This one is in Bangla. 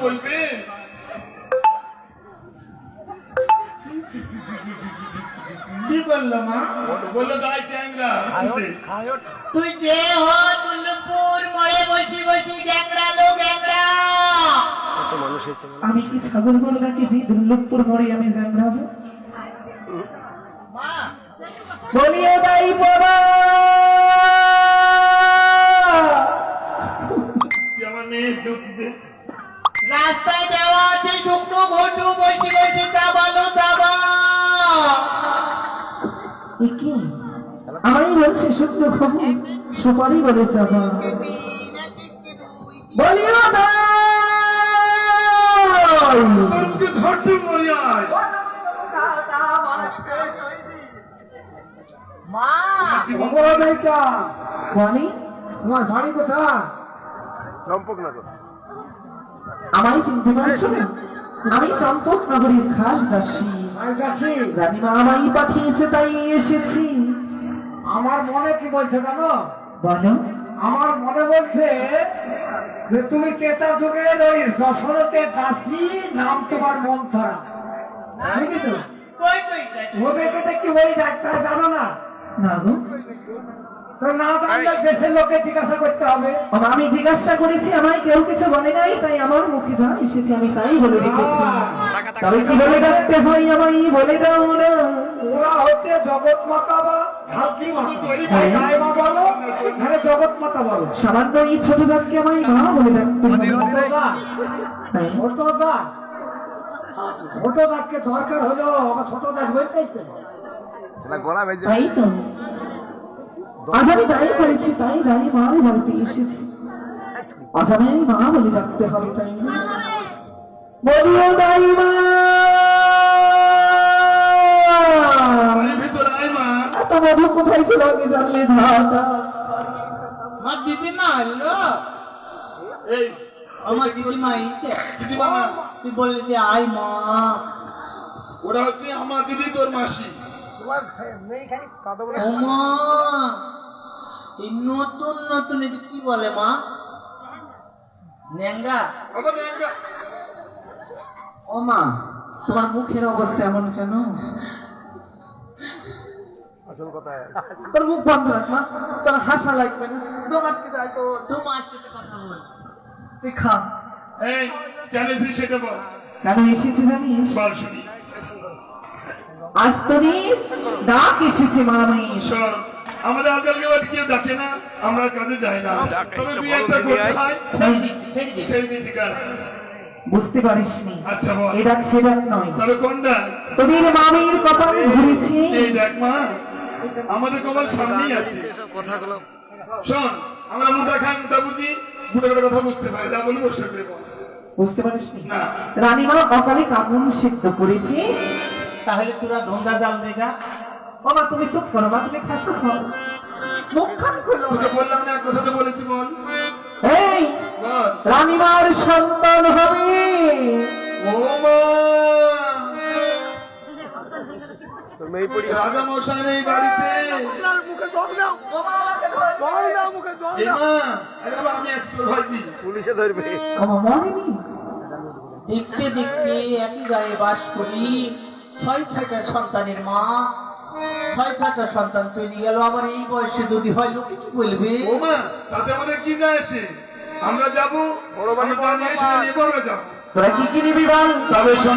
বলবে কি বললো মা? বললো তাই ট্যাংরা তুই যে হো দুর্লভপুর মরে বসি বসি গ্যাংড়ালো গ্যাংড়া। আমি কি ছাগল বলে নাকি যে দুর্লভপুর মরে আমি গ্যাংড়াবো? বলিও তাই বাবা আমার মেয়ে ঢুকছে রাস্তায় দেওয়া আছে শুকনো ঘটু বসে বসে চাবালো চাবা। কি আমি বলছি শুকনো ঘটু সুপারি বলে চাবা। বলিও তাই মুখে ধরতে মরে আয় মা তোমার বাড়ি কোথায়? আমায় চিনতে পারছো? আমি চম্পক নগরীর খাস দাসী। রানীমা আমায় পাঠিয়েছে তাই এসেছি। আমার মনে কি বলছে জানো? বলো। আমার মনে বলছে যে তুমি কেতা যুগের ওই দশরথের দাসী, নাম তোমার মন্থরা। বুঝলি তো? ওদেরকে দেখি ওই ডাক্তার জানো না? না গো, তো না জানলে দেশের লোককে জিজ্ঞাসা করতে হবে। আমি জিজ্ঞাসা করেছি, আমায় কেউ কিছু বলে নাই, তাই আমার মুখে যা এসেছি আমি তাই বলে রেখেছি। তবে কি বলে ডাকতে হয় আমায় বলে দাও না। ওরা হচ্ছে জগৎ মাতা বা ধাত্রী মাতা। গায়ে মা বলো, নাহলে জগৎ মাতা বলো। সামান্য এই ছোট জাতকে আমায় মা বলে ডাকতে হবে। হ্যাঁ। ছোট জাত, ছোট জাতকে দরকার হলো আমার ছোট জাত বলতেই তো। তাই তো আজ আমি তাই করেছি, তাই তাই মা বলতে এসেছি। আজ আমি মা বলে ডাকতে হবে, তাই না? বলিও তাই মা। ভিতরে আয় মা এত মধু কোথায় ছিল আমি জানলে ধাতা। আমার দিদিমা এলো, এই আমার দিদিমা এইছে। দিদিমা না, তুই বললি যে আই মা। ওরা হচ্ছে আমার দিদি তোর মাসি। ও মা, এই নতুন নতুন এটা কি বলে মা? ন্যাংরা? আমার ন্যাংরা। ও মা, তোমার মুখের অবস্থা এমন কেন? তোর মুখ বন্ধ রাখ মা, তোর হাসা লাগবে না। দোকানকে যাই তো, তোমার সাথে কথা বল। তুই খা। এই কেন এসেছিস সেটা বল। কেন এসেছি জানিস? বল শুনি। আজ তোদের ডাক এসেছে মা। আমি শোন, আমাদের আজকালকে কেউ ডাকে না, আমরা কাজে যাই না, তবে তুই একটা করতে হয় ছেড়ে দিচ্ছি, ছেড়ে দিচ্ছি। ছেড়ে দিয়েছি কাজ। বুঝতে পারিসনি। আচ্ছা বল, এ ডাক সে ডাক নয়। তবে কোনটা? তোদের মামির কপাল ঘুরেছে। এই দেখ মা, আমাদের কপাল সামনেই আছে। শোন, আমরা মোটা খান মোটা বুঝি, মোটা করে কথা বুঝতে পারি, যা বলি বসে করে বল। বুঝতে পারিসনি? না। রানীমা অকালে কাকুন সিদ্ধ করেছে। তাহলে তোরা ধন্দা জাল দেখা। ও মা, তুমি চুপ করো মা, তুমি খাচ্ছ খাও। মুখ খান খুলো। তোকে বললাম না, কথা তো বলেছি, বল এই বল। রানীমার সন্তান হবে। ও মা, রাজা মশাই এই বাড়িতে। এই মা, আরে বাবা, আমি আসছি, তোর ভয় কি? আমার মনেনি। দেখতে দেখতে একই গায়ে বাস করি, 6-6টা সন্তানের মা, 6-6টা সন্তান চলে গেল। আমার এই বয়সে যদি হয় লোকে কি বলবে? ও মা, তাতে আমাদের কি যায় আসে? আমরা যাবো, আমরা জানিয়ে এসে নিয়ে বলবে যাবো। তোরা কি কি নিবি বল? তবে শোন,